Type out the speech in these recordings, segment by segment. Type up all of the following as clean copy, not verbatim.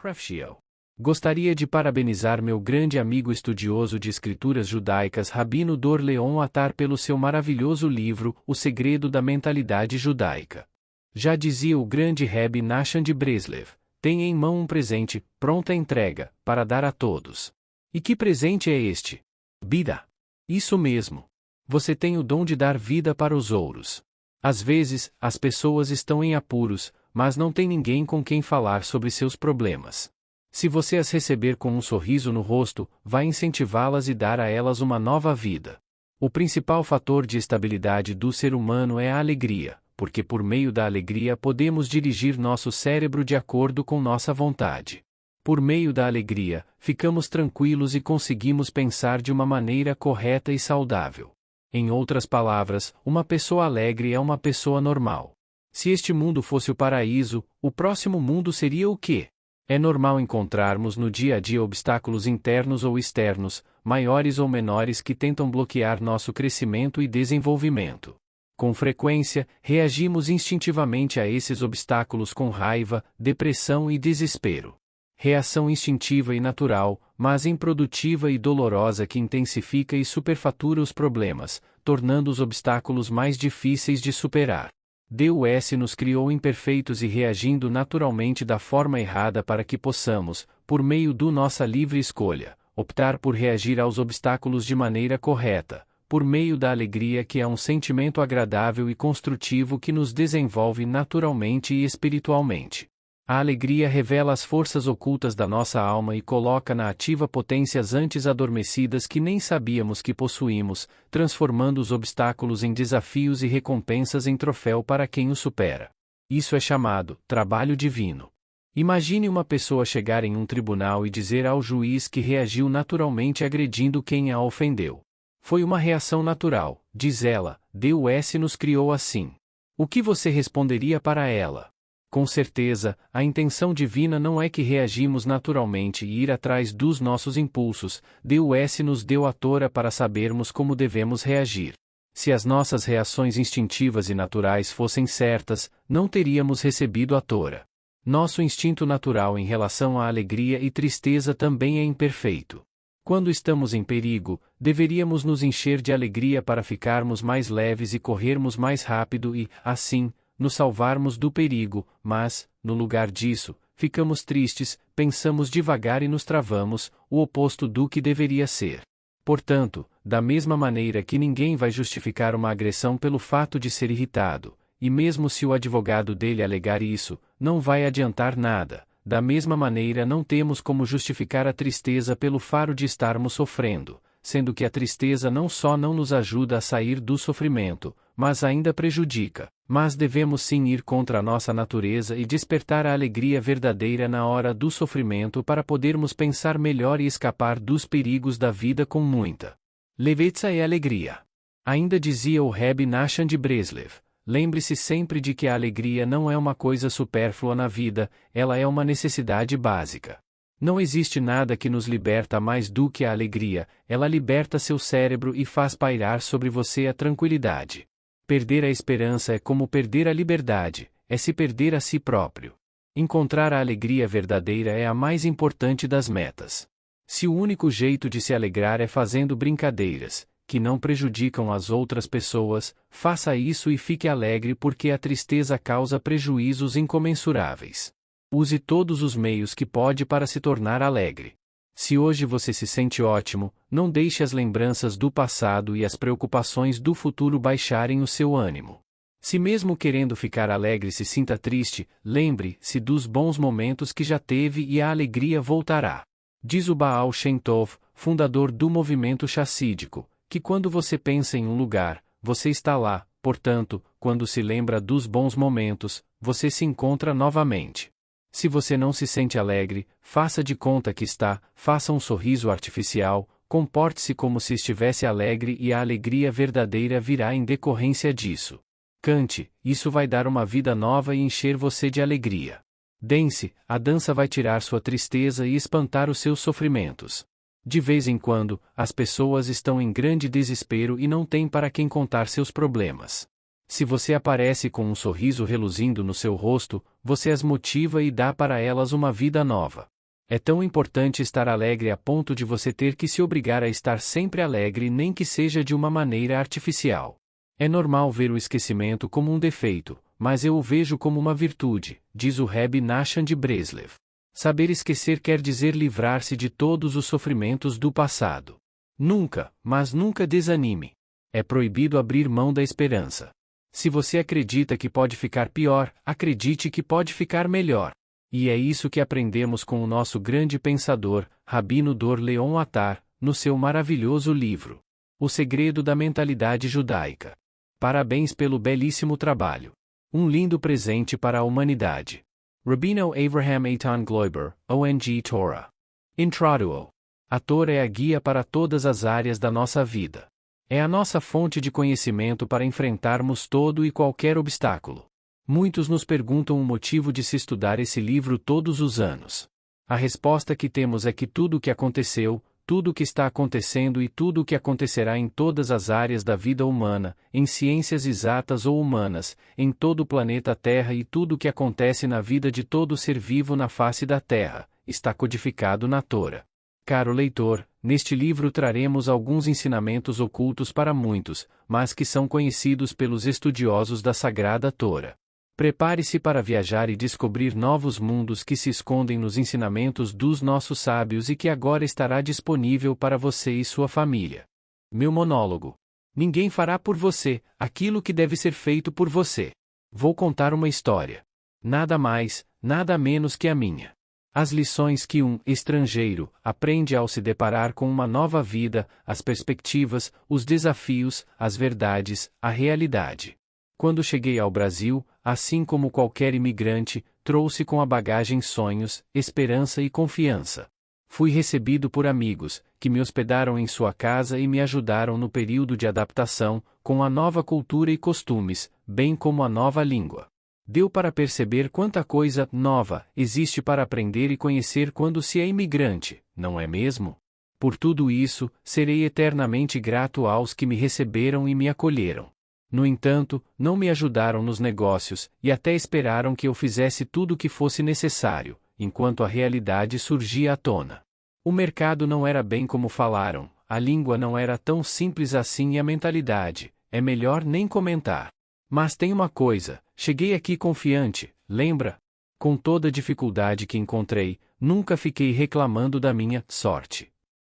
Prefshio. Gostaria de parabenizar meu grande amigo estudioso de escrituras judaicas Rabino Dor Leon Attar pelo seu maravilhoso livro O Segredo da Mentalidade Judaica. Já dizia o grande Rebbe Nachman de Breslev, tenha em mão um presente, pronta entrega, para dar a todos. E que presente é este? Vida. Isso mesmo. Você tem o dom de dar vida para os outros. Às vezes, as pessoas estão em apuros, mas não tem ninguém com quem falar sobre seus problemas. Se você as receber com um sorriso no rosto, vai incentivá-las e dar a elas uma nova vida. O principal fator de estabilidade do ser humano é a alegria, porque por meio da alegria podemos dirigir nosso cérebro de acordo com nossa vontade. Por meio da alegria, ficamos tranquilos e conseguimos pensar de uma maneira correta e saudável. Em outras palavras, uma pessoa alegre é uma pessoa normal. Se este mundo fosse o paraíso, o próximo mundo seria o quê? É normal encontrarmos no dia a dia obstáculos internos ou externos, maiores ou menores que tentam bloquear nosso crescimento e desenvolvimento. Com frequência, reagimos instintivamente a esses obstáculos com raiva, depressão e desespero. Reação instintiva e natural, mas improdutiva e dolorosa que intensifica e superfatura os problemas, tornando os obstáculos mais difíceis de superar. Deus nos criou imperfeitos e reagindo naturalmente da forma errada para que possamos, por meio do nossa livre escolha, optar por reagir aos obstáculos de maneira correta, por meio da alegria que é um sentimento agradável e construtivo que nos desenvolve naturalmente e espiritualmente. A alegria revela as forças ocultas da nossa alma e coloca na ativa potências antes adormecidas que nem sabíamos que possuímos, transformando os obstáculos em desafios e recompensas em troféu para quem os supera. Isso é chamado trabalho divino. Imagine uma pessoa chegar em um tribunal e dizer ao juiz que reagiu naturalmente agredindo quem a ofendeu. Foi uma reação natural, diz ela, Deus nos criou assim. O que você responderia para ela? Com certeza, a intenção divina não é que reagimos naturalmente e ir atrás dos nossos impulsos, Deus nos deu a Torá para sabermos como devemos reagir. Se as nossas reações instintivas e naturais fossem certas, não teríamos recebido a Torá. Nosso instinto natural em relação à alegria e tristeza também é imperfeito. Quando estamos em perigo, deveríamos nos encher de alegria para ficarmos mais leves e corrermos mais rápido e, assim, nos salvarmos do perigo, mas, no lugar disso, ficamos tristes, pensamos devagar e nos travamos, o oposto do que deveria ser. Portanto, da mesma maneira que ninguém vai justificar uma agressão pelo fato de ser irritado, e mesmo se o advogado dele alegar isso, não vai adiantar nada, da mesma maneira não temos como justificar a tristeza pelo fato de estarmos sofrendo, sendo que a tristeza não só não nos ajuda a sair do sofrimento, mas ainda prejudica. Mas devemos sim ir contra a nossa natureza e despertar a alegria verdadeira na hora do sofrimento para podermos pensar melhor e escapar dos perigos da vida com muita leveza e alegria. Ainda dizia o Rebbe Nachman de Breslev, lembre-se sempre de que a alegria não é uma coisa supérflua na vida, ela é uma necessidade básica. Não existe nada que nos liberta mais do que a alegria, ela liberta seu cérebro e faz pairar sobre você a tranquilidade. Perder a esperança é como perder a liberdade, é se perder a si próprio. Encontrar a alegria verdadeira é a mais importante das metas. Se o único jeito de se alegrar é fazendo brincadeiras, que não prejudicam as outras pessoas, faça isso e fique alegre porque a tristeza causa prejuízos incomensuráveis. Use todos os meios que pode para se tornar alegre. Se hoje você se sente ótimo, não deixe as lembranças do passado e as preocupações do futuro baixarem o seu ânimo. Se mesmo querendo ficar alegre se sinta triste, lembre-se dos bons momentos que já teve e a alegria voltará. Diz o Baal Shem Tov, fundador do movimento chassídico, que quando você pensa em um lugar, você está lá, portanto, quando se lembra dos bons momentos, você se encontra novamente. Se você não se sente alegre, faça de conta que está, faça um sorriso artificial, comporte-se como se estivesse alegre e a alegria verdadeira virá em decorrência disso. Cante, isso vai dar uma vida nova e encher você de alegria. Dance, a dança vai tirar sua tristeza e espantar os seus sofrimentos. De vez em quando, as pessoas estão em grande desespero e não têm para quem contar seus problemas. Se você aparece com um sorriso reluzindo no seu rosto, você as motiva e dá para elas uma vida nova. É tão importante estar alegre a ponto de você ter que se obrigar a estar sempre alegre, nem que seja de uma maneira artificial. É normal ver o esquecimento como um defeito, mas eu o vejo como uma virtude, diz o Rebbe Nachman de Breslev. Saber esquecer quer dizer livrar-se de todos os sofrimentos do passado. Nunca, mas nunca desanime. É proibido abrir mão da esperança. Se você acredita que pode ficar pior, acredite que pode ficar melhor. E é isso que aprendemos com o nosso grande pensador, Rabino Dor Leon Attar, no seu maravilhoso livro O Segredo da Mentalidade Judaica. Parabéns pelo belíssimo trabalho. Um lindo presente para a humanidade. Rabino Avraham Eitan Gloiber, ONG Torah. Introduo. A Torá é a guia para todas as áreas da nossa vida. É a nossa fonte de conhecimento para enfrentarmos todo e qualquer obstáculo. Muitos nos perguntam o motivo de se estudar esse livro todos os anos. A resposta que temos é que tudo o que aconteceu, tudo o que está acontecendo e tudo o que acontecerá em todas as áreas da vida humana, em ciências exatas ou humanas, em todo o planeta Terra e tudo o que acontece na vida de todo ser vivo na face da Terra, está codificado na Torá. Caro leitor, neste livro traremos alguns ensinamentos ocultos para muitos, mas que são conhecidos pelos estudiosos da Sagrada Torá. Prepare-se para viajar e descobrir novos mundos que se escondem nos ensinamentos dos nossos sábios e que agora estará disponível para você e sua família. Meu monólogo. Ninguém fará por você aquilo que deve ser feito por você. Vou contar uma história. Nada mais, nada menos que a minha. As lições que um estrangeiro aprende ao se deparar com uma nova vida, as perspectivas, os desafios, as verdades, a realidade. Quando cheguei ao Brasil, assim como qualquer imigrante, trouxe com a bagagem sonhos, esperança e confiança. Fui recebido por amigos, que me hospedaram em sua casa e me ajudaram no período de adaptação, com a nova cultura e costumes, bem como a nova língua. Deu para perceber quanta coisa nova existe para aprender e conhecer quando se é imigrante, não é mesmo? Por tudo isso, serei eternamente grato aos que me receberam e me acolheram. No entanto, não me ajudaram nos negócios, e até esperaram que eu fizesse tudo o que fosse necessário, enquanto a realidade surgia à tona. O mercado não era bem como falaram, a língua não era tão simples assim e a mentalidade, é melhor nem comentar. Mas tem uma coisa, cheguei aqui confiante, lembra? Com toda a dificuldade que encontrei, nunca fiquei reclamando da minha sorte.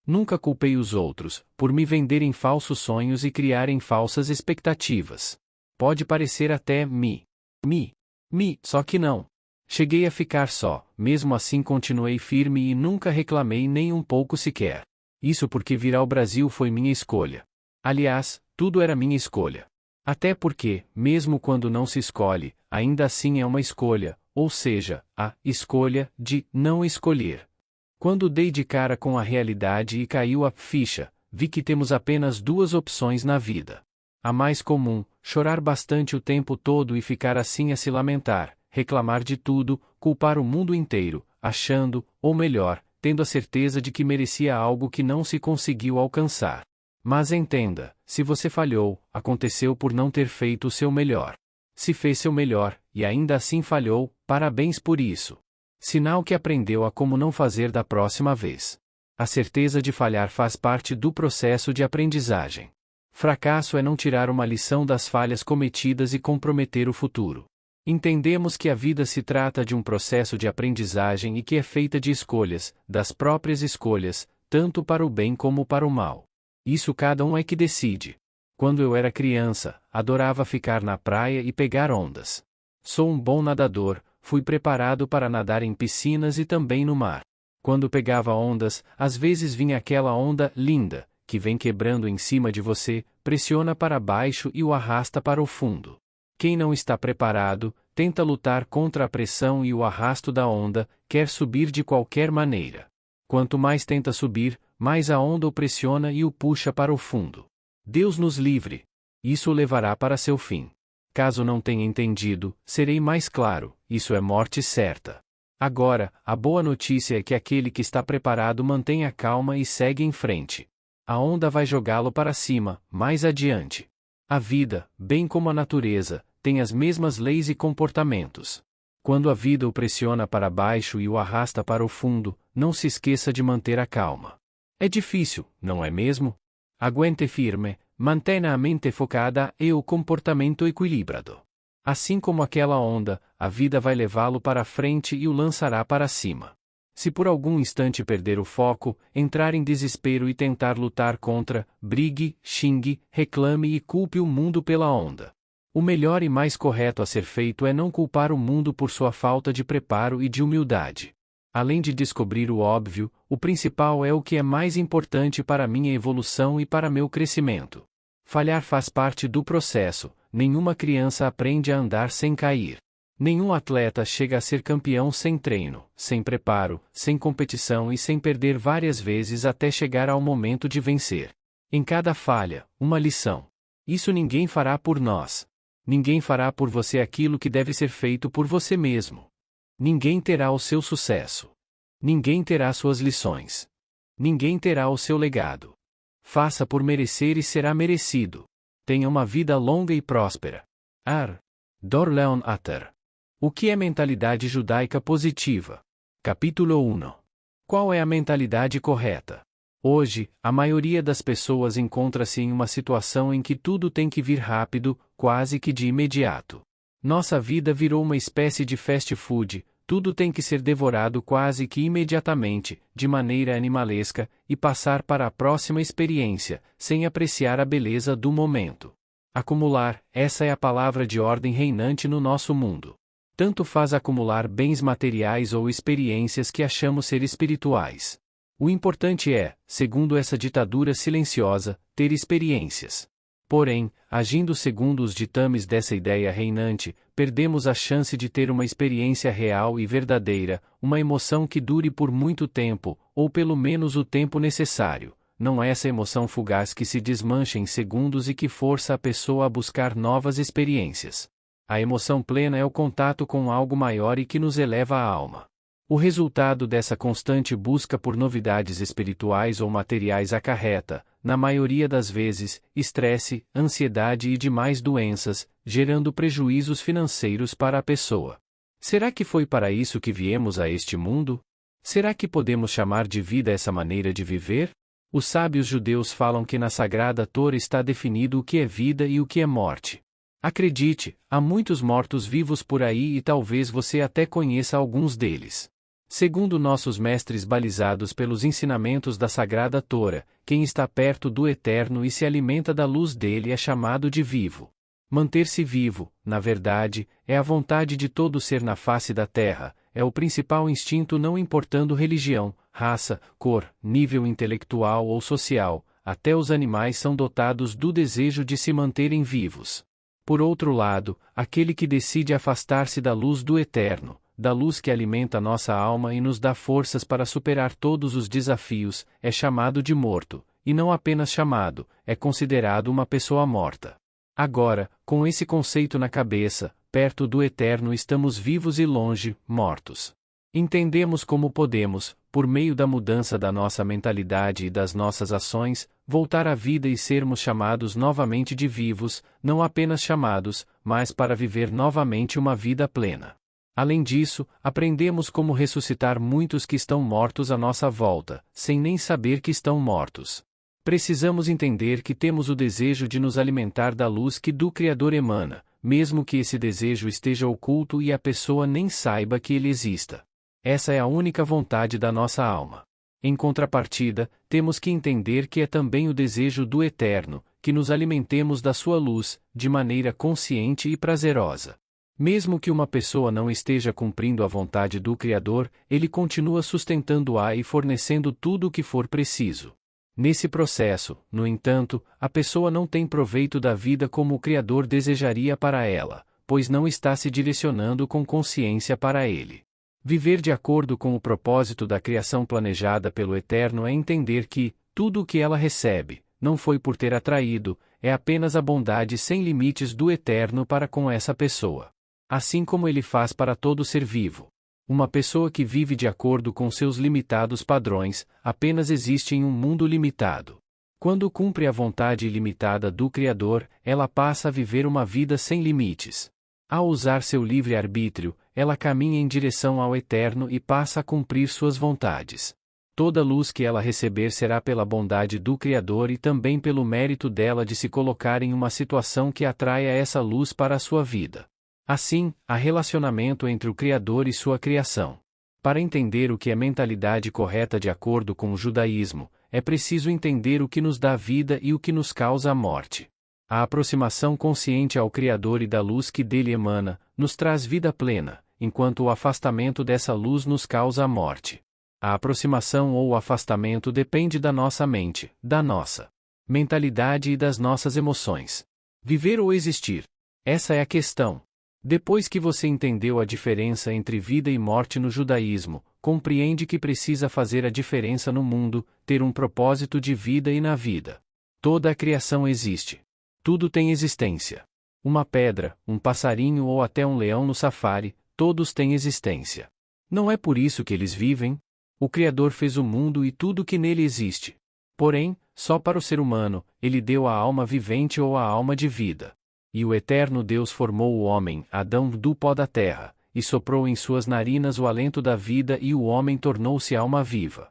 Nunca culpei os outros, por me venderem falsos sonhos e criarem falsas expectativas. Pode parecer até só que não. Cheguei a ficar só, mesmo assim continuei firme e nunca reclamei nem um pouco sequer. Isso porque vir ao Brasil foi minha escolha. Aliás, tudo era minha escolha. Até porque, mesmo quando não se escolhe, ainda assim é uma escolha, ou seja, a escolha de não escolher. Quando dei de cara com a realidade e caiu a ficha, vi que temos apenas duas opções na vida. A mais comum, chorar bastante o tempo todo e ficar assim a se lamentar, reclamar de tudo, culpar o mundo inteiro, achando, ou melhor, tendo a certeza de que merecia algo que não se conseguiu alcançar. Mas entenda, se você falhou, aconteceu por não ter feito o seu melhor. Se fez seu melhor, e ainda assim falhou, parabéns por isso. Sinal que aprendeu a como não fazer da próxima vez. A certeza de falhar faz parte do processo de aprendizagem. Fracasso é não tirar uma lição das falhas cometidas e comprometer o futuro. Entendemos que a vida se trata de um processo de aprendizagem e que é feita de escolhas, das próprias escolhas, tanto para o bem como para o mal. Isso cada um é que decide. Quando eu era criança, adorava ficar na praia e pegar ondas. Sou um bom nadador, fui preparado para nadar em piscinas e também no mar. Quando pegava ondas, às vezes vinha aquela onda linda, que vem quebrando em cima de você, pressiona para baixo e o arrasta para o fundo. Quem não está preparado, tenta lutar contra a pressão e o arrasto da onda, quer subir de qualquer maneira. Quanto mais tenta subir, mais a onda o pressiona e o puxa para o fundo. Deus nos livre. Isso o levará para seu fim. Caso não tenha entendido, serei mais claro, isso é morte certa. Agora, a boa notícia é que aquele que está preparado mantém a calma e segue em frente. A onda vai jogá-lo para cima, mais adiante. A vida, bem como a natureza, tem as mesmas leis e comportamentos. Quando a vida o pressiona para baixo e o arrasta para o fundo, não se esqueça de manter a calma. É difícil, não é mesmo? Aguente firme, mantenha a mente focada e o comportamento equilibrado. Assim como aquela onda, a vida vai levá-lo para frente e o lançará para cima. Se por algum instante perder o foco, entrar em desespero e tentar lutar contra, brigue, xingue, reclame e culpe o mundo pela onda. O melhor e mais correto a ser feito é não culpar o mundo por sua falta de preparo e de humildade. Além de descobrir o óbvio, o principal é o que é mais importante para minha evolução e para meu crescimento. Falhar faz parte do processo, nenhuma criança aprende a andar sem cair. Nenhum atleta chega a ser campeão sem treino, sem preparo, sem competição e sem perder várias vezes até chegar ao momento de vencer. Em cada falha, uma lição. Isso ninguém fará por nós. Ninguém fará por você aquilo que deve ser feito por você mesmo. Ninguém terá o seu sucesso. Ninguém terá suas lições. Ninguém terá o seu legado. Faça por merecer e será merecido. Tenha uma vida longa e próspera. Leon Atter. O que é mentalidade judaica positiva? Capítulo 1. Qual é a mentalidade correta? Hoje, a maioria das pessoas encontra-se em uma situação em que tudo tem que vir rápido, quase que de imediato. Nossa vida virou uma espécie de fast food, tudo tem que ser devorado quase que imediatamente, de maneira animalesca, e passar para a próxima experiência, sem apreciar a beleza do momento. Acumular, essa é a palavra de ordem reinante no nosso mundo. Tanto faz acumular bens materiais ou experiências que achamos ser espirituais. O importante é, segundo essa ditadura silenciosa, ter experiências. Porém, agindo segundo os ditames dessa ideia reinante, perdemos a chance de ter uma experiência real e verdadeira, uma emoção que dure por muito tempo, ou pelo menos o tempo necessário, não essa emoção fugaz que se desmancha em segundos e que força a pessoa a buscar novas experiências. A emoção plena é o contato com algo maior e que nos eleva a alma. O resultado dessa constante busca por novidades espirituais ou materiais acarreta, na maioria das vezes, estresse, ansiedade e demais doenças, gerando prejuízos financeiros para a pessoa. Será que foi para isso que viemos a este mundo? Será que podemos chamar de vida essa maneira de viver? Os sábios judeus falam que na Sagrada Torá está definido o que é vida e o que é morte. Acredite, há muitos mortos-vivos por aí e talvez você até conheça alguns deles. Segundo nossos mestres balizados pelos ensinamentos da Sagrada Torá, quem está perto do Eterno e se alimenta da luz dele é chamado de vivo. Manter-se vivo, na verdade, é a vontade de todo ser na face da terra, é o principal instinto não importando religião, raça, cor, nível intelectual ou social, até os animais são dotados do desejo de se manterem vivos. Por outro lado, aquele que decide afastar-se da luz do Eterno, da luz que alimenta nossa alma e nos dá forças para superar todos os desafios, é chamado de morto, e não apenas chamado, é considerado uma pessoa morta. Agora, com esse conceito na cabeça, perto do Eterno estamos vivos e longe, mortos. Entendemos como podemos, por meio da mudança da nossa mentalidade e das nossas ações, voltar à vida e sermos chamados novamente de vivos, não apenas chamados, mas para viver novamente uma vida plena. Além disso, aprendemos como ressuscitar muitos que estão mortos à nossa volta, sem nem saber que estão mortos. Precisamos entender que temos o desejo de nos alimentar da luz que do Criador emana, mesmo que esse desejo esteja oculto e a pessoa nem saiba que ele exista. Essa é a única vontade da nossa alma. Em contrapartida, temos que entender que é também o desejo do Eterno, que nos alimentemos da sua luz, de maneira consciente e prazerosa. Mesmo que uma pessoa não esteja cumprindo a vontade do Criador, ele continua sustentando-a e fornecendo tudo o que for preciso. Nesse processo, no entanto, a pessoa não tem proveito da vida como o Criador desejaria para ela, pois não está se direcionando com consciência para ele. Viver de acordo com o propósito da criação planejada pelo Eterno é entender que, tudo o que ela recebe, não foi por ter atraído, é apenas a bondade sem limites do Eterno para com essa pessoa. Assim como ele faz para todo ser vivo. Uma pessoa que vive de acordo com seus limitados padrões, apenas existe em um mundo limitado. Quando cumpre a vontade ilimitada do Criador, ela passa a viver uma vida sem limites. Ao usar seu livre-arbítrio, ela caminha em direção ao Eterno e passa a cumprir suas vontades. Toda luz que ela receber será pela bondade do Criador e também pelo mérito dela de se colocar em uma situação que atraia essa luz para a sua vida. Assim, há relacionamento entre o Criador e sua criação. Para entender o que é mentalidade correta de acordo com o judaísmo, é preciso entender o que nos dá vida e o que nos causa a morte. A aproximação consciente ao Criador e da luz que dele emana, nos traz vida plena, enquanto o afastamento dessa luz nos causa a morte. A aproximação ou o afastamento depende da nossa mente, da nossa mentalidade e das nossas emoções. Viver ou existir? Essa é a questão. Depois que você entendeu a diferença entre vida e morte no judaísmo, compreende que precisa fazer a diferença no mundo, ter um propósito de vida e na vida. Toda a criação existe. Tudo tem existência. Uma pedra, um passarinho ou até um leão no safari, todos têm existência. Não é por isso que eles vivem? O Criador fez o mundo e tudo que nele existe. Porém, só para o ser humano, ele deu a alma vivente ou a alma de vida. E o eterno Deus formou o homem, Adão, do pó da terra, e soprou em suas narinas o alento da vida e o homem tornou-se alma viva.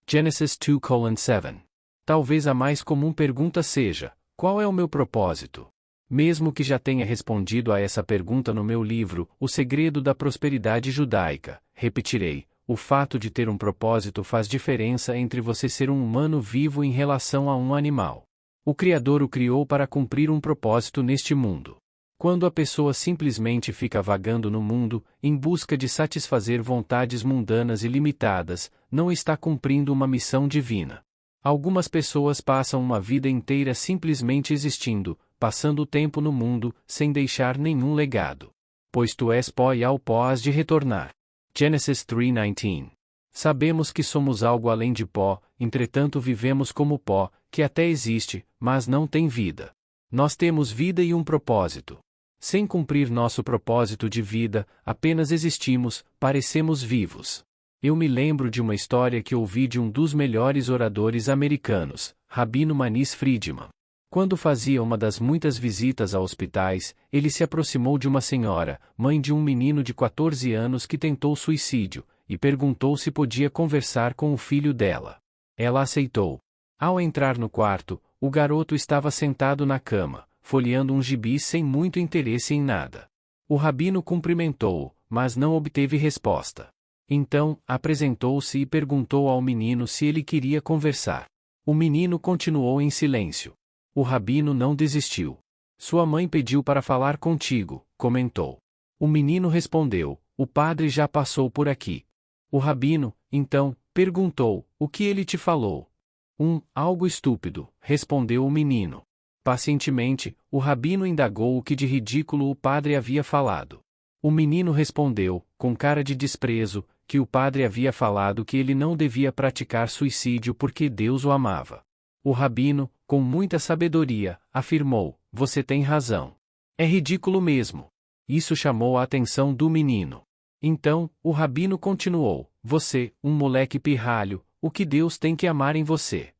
Gênesis 2:7. Talvez a mais comum pergunta seja: qual é o meu propósito? Mesmo que já tenha respondido a essa pergunta no meu livro, O Segredo da Prosperidade Judaica, repetirei: o fato de ter um propósito faz diferença entre você ser um humano vivo em relação a um animal. O Criador o criou para cumprir um propósito neste mundo. Quando a pessoa simplesmente fica vagando no mundo, em busca de satisfazer vontades mundanas e limitadas, não está cumprindo uma missão divina. Algumas pessoas passam uma vida inteira simplesmente existindo, passando o tempo no mundo, sem deixar nenhum legado. Pois tu és pó e ao pó has de retornar. Gênesis 3:19. Sabemos que somos algo além de pó, entretanto vivemos como pó, que até existe, mas não tem vida. Nós temos vida e um propósito. Sem cumprir nosso propósito de vida, apenas existimos, parecemos vivos. Eu me lembro de uma história que ouvi de um dos melhores oradores americanos, Rabino Manis Friedman. Quando fazia uma das muitas visitas a hospitais, ele se aproximou de uma senhora, mãe de um menino de 14 anos que tentou suicídio, e perguntou se podia conversar com o filho dela. Ela aceitou. Ao entrar no quarto, o garoto estava sentado na cama, folheando um gibi sem muito interesse em nada. O rabino cumprimentou-o, mas não obteve resposta. Então, apresentou-se e perguntou ao menino se ele queria conversar. O menino continuou em silêncio. O rabino não desistiu. Sua mãe pediu para falar contigo, comentou. O menino respondeu: o padre já passou por aqui. O rabino, então, perguntou: o que ele te falou? Algo estúpido, respondeu o menino. Pacientemente, o rabino indagou o que de ridículo o padre havia falado. O menino respondeu, com cara de desprezo, que o padre havia falado que ele não devia praticar suicídio porque Deus o amava. O rabino, com muita sabedoria, afirmou: você tem razão. É ridículo mesmo. Isso chamou a atenção do menino. Então, o rabino continuou: você, um moleque pirralho, o que Deus tem que amar em você?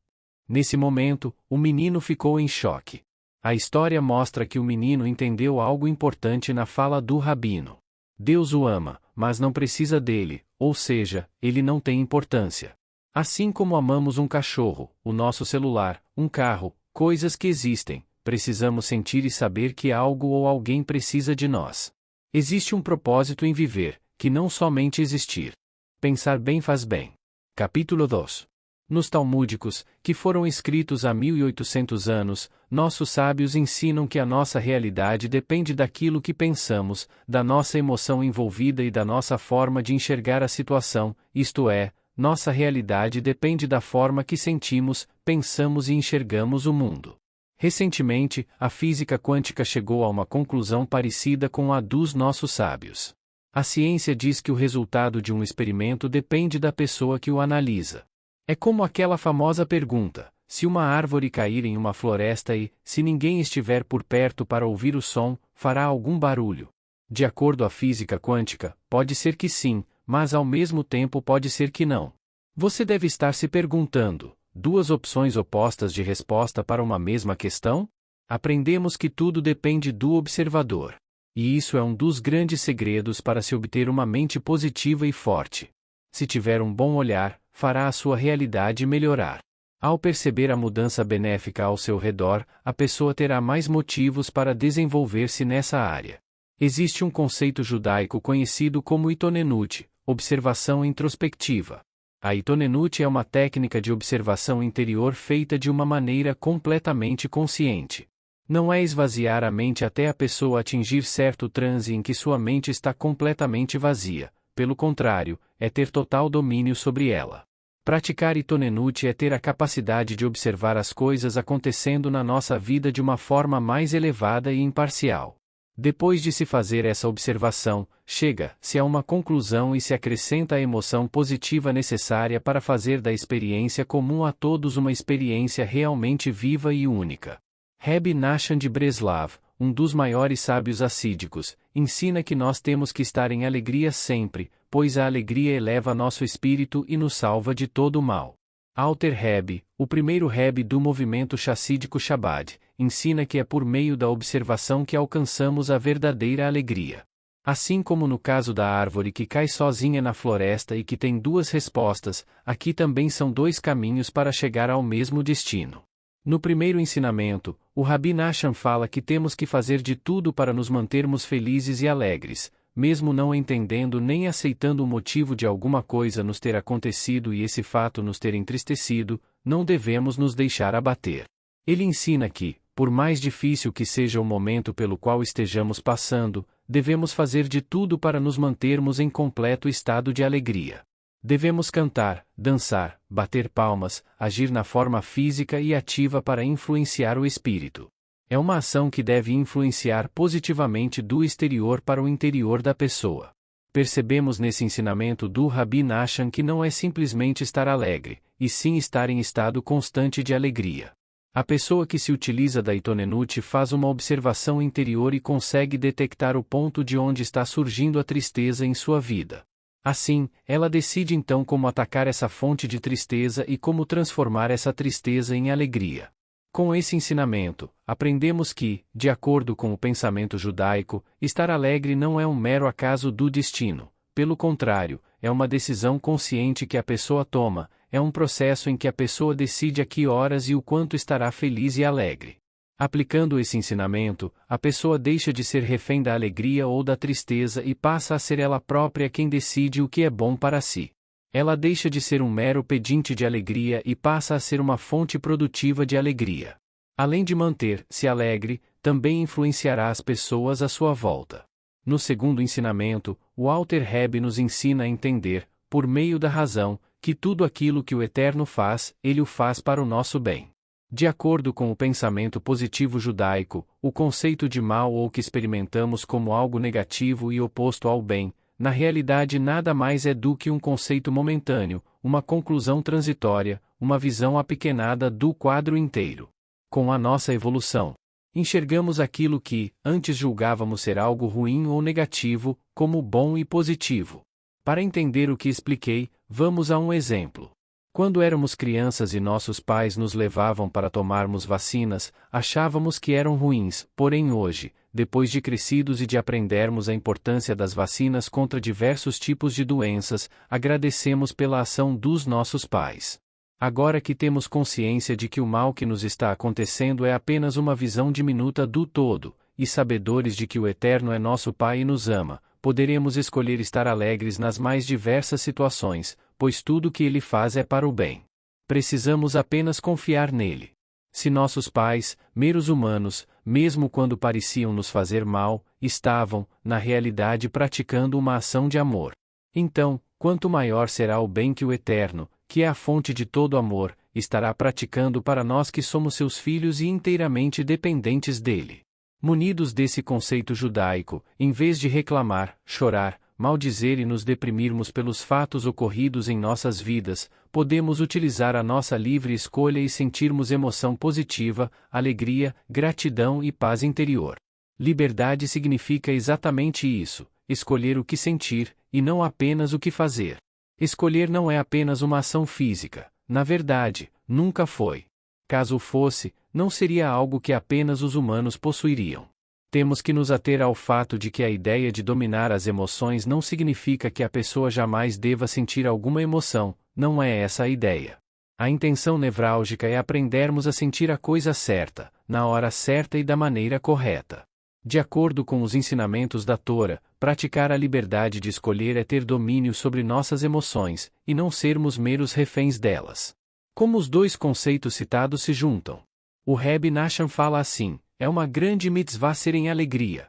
Nesse momento, o menino ficou em choque. A história mostra que o menino entendeu algo importante na fala do rabino. Deus o ama, mas não precisa dele, ou seja, ele não tem importância. Assim como amamos um cachorro, o nosso celular, um carro, coisas que existem, precisamos sentir e saber que algo ou alguém precisa de nós. Existe um propósito em viver, que não somente existir. Pensar bem faz bem. Capítulo 2. Nos Talmúdicos, que foram escritos há 1800 anos, nossos sábios ensinam que a nossa realidade depende daquilo que pensamos, da nossa emoção envolvida e da nossa forma de enxergar a situação, isto é, nossa realidade depende da forma que sentimos, pensamos e enxergamos o mundo. Recentemente, a física quântica chegou a uma conclusão parecida com a dos nossos sábios. A ciência diz que o resultado de um experimento depende da pessoa que o analisa. É como aquela famosa pergunta: se uma árvore cair em uma floresta e, se ninguém estiver por perto para ouvir o som, fará algum barulho? De acordo à física quântica, pode ser que sim, mas ao mesmo tempo pode ser que não. Você deve estar se perguntando: duas opções opostas de resposta para uma mesma questão? Aprendemos que tudo depende do observador. E isso é um dos grandes segredos para se obter uma mente positiva e forte. Se tiver um bom olhar, fará a sua realidade melhorar. Ao perceber a mudança benéfica ao seu redor, a pessoa terá mais motivos para desenvolver-se nessa área. Existe um conceito judaico conhecido como Itonenut, observação introspectiva. A Itonenut é uma técnica de observação interior feita de uma maneira completamente consciente. Não é esvaziar a mente até a pessoa atingir certo transe em que sua mente está completamente vazia, pelo contrário, é ter total domínio sobre ela. Praticar Itonenut é ter a capacidade de observar as coisas acontecendo na nossa vida de uma forma mais elevada e imparcial. Depois de se fazer essa observação, chega-se a uma conclusão e se acrescenta a emoção positiva necessária para fazer da experiência comum a todos uma experiência realmente viva e única. Rebbe Nachman de Breslav, um dos maiores sábios assídicos, ensina que nós temos que estar em alegria sempre, pois a alegria eleva nosso espírito e nos salva de todo o mal. Alter Rebbe, o primeiro Rebbe do movimento chassídico Chabad, ensina que é por meio da observação que alcançamos a verdadeira alegria. Assim como no caso da árvore que cai sozinha na floresta e que tem duas respostas, aqui também são dois caminhos para chegar ao mesmo destino. No primeiro ensinamento, o Rabi Nachman fala que temos que fazer de tudo para nos mantermos felizes e alegres, mesmo não entendendo nem aceitando o motivo de alguma coisa nos ter acontecido e esse fato nos ter entristecido, não devemos nos deixar abater. Ele ensina que, por mais difícil que seja o momento pelo qual estejamos passando, devemos fazer de tudo para nos mantermos em completo estado de alegria. Devemos cantar, dançar, bater palmas, agir na forma física e ativa para influenciar o espírito. É uma ação que deve influenciar positivamente do exterior para o interior da pessoa. Percebemos nesse ensinamento do Rabi Nachman que não é simplesmente estar alegre, e sim estar em estado constante de alegria. A pessoa que se utiliza da Itonenut faz uma observação interior e consegue detectar o ponto de onde está surgindo a tristeza em sua vida. Assim, ela decide então como atacar essa fonte de tristeza e como transformar essa tristeza em alegria. Com esse ensinamento, aprendemos que, de acordo com o pensamento judaico, estar alegre não é um mero acaso do destino, pelo contrário, é uma decisão consciente que a pessoa toma, é um processo em que a pessoa decide a que horas e o quanto estará feliz e alegre. Aplicando esse ensinamento, a pessoa deixa de ser refém da alegria ou da tristeza e passa a ser ela própria quem decide o que é bom para si. Ela deixa de ser um mero pedinte de alegria e passa a ser uma fonte produtiva de alegria. Além de manter-se alegre, também influenciará as pessoas à sua volta. No segundo ensinamento, o Alter Rebbe nos ensina a entender, por meio da razão, que tudo aquilo que o Eterno faz, ele o faz para o nosso bem. De acordo com o pensamento positivo judaico, o conceito de mal ou que experimentamos como algo negativo e oposto ao bem, na realidade nada mais é do que um conceito momentâneo, uma conclusão transitória, uma visão apequenada do quadro inteiro. Com a nossa evolução, enxergamos aquilo que, antes julgávamos ser algo ruim ou negativo, como bom e positivo. Para entender o que expliquei, vamos a um exemplo. Quando éramos crianças e nossos pais nos levavam para tomarmos vacinas, achávamos que eram ruins, porém hoje, depois de crescidos e de aprendermos a importância das vacinas contra diversos tipos de doenças, agradecemos pela ação dos nossos pais. Agora que temos consciência de que o mal que nos está acontecendo é apenas uma visão diminuta do todo, e sabedores de que o Eterno é nosso Pai e nos ama, poderemos escolher estar alegres nas mais diversas situações, pois tudo que Ele faz é para o bem. Precisamos apenas confiar nele. Se nossos pais, meros humanos, mesmo quando pareciam nos fazer mal, estavam, na realidade praticando uma ação de amor. Então, quanto maior será o bem que o Eterno, que é a fonte de todo amor, estará praticando para nós que somos seus filhos e inteiramente dependentes dele. Munidos desse conceito judaico, em vez de reclamar, chorar, maldizer e nos deprimirmos pelos fatos ocorridos em nossas vidas, podemos utilizar a nossa livre escolha e sentirmos emoção positiva, alegria, gratidão e paz interior. Liberdade significa exatamente isso, escolher o que sentir, e não apenas o que fazer. Escolher não é apenas uma ação física, na verdade, nunca foi. Caso fosse, não seria algo que apenas os humanos possuiriam. Temos que nos ater ao fato de que a ideia de dominar as emoções não significa que a pessoa jamais deva sentir alguma emoção, não é essa a ideia. A intenção nevrálgica é aprendermos a sentir a coisa certa, na hora certa e da maneira correta. De acordo com os ensinamentos da Torá, praticar a liberdade de escolher é ter domínio sobre nossas emoções, e não sermos meros reféns delas. Como os dois conceitos citados se juntam? O Rebbe Nachman fala assim: é uma grande mitzvah ser em alegria.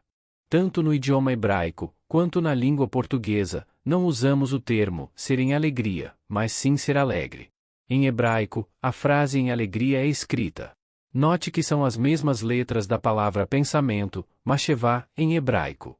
Tanto no idioma hebraico, quanto na língua portuguesa, não usamos o termo ser em alegria, mas sim ser alegre. Em hebraico, a frase em alegria é escrita. Note que são as mesmas letras da palavra pensamento, mashevá, em hebraico.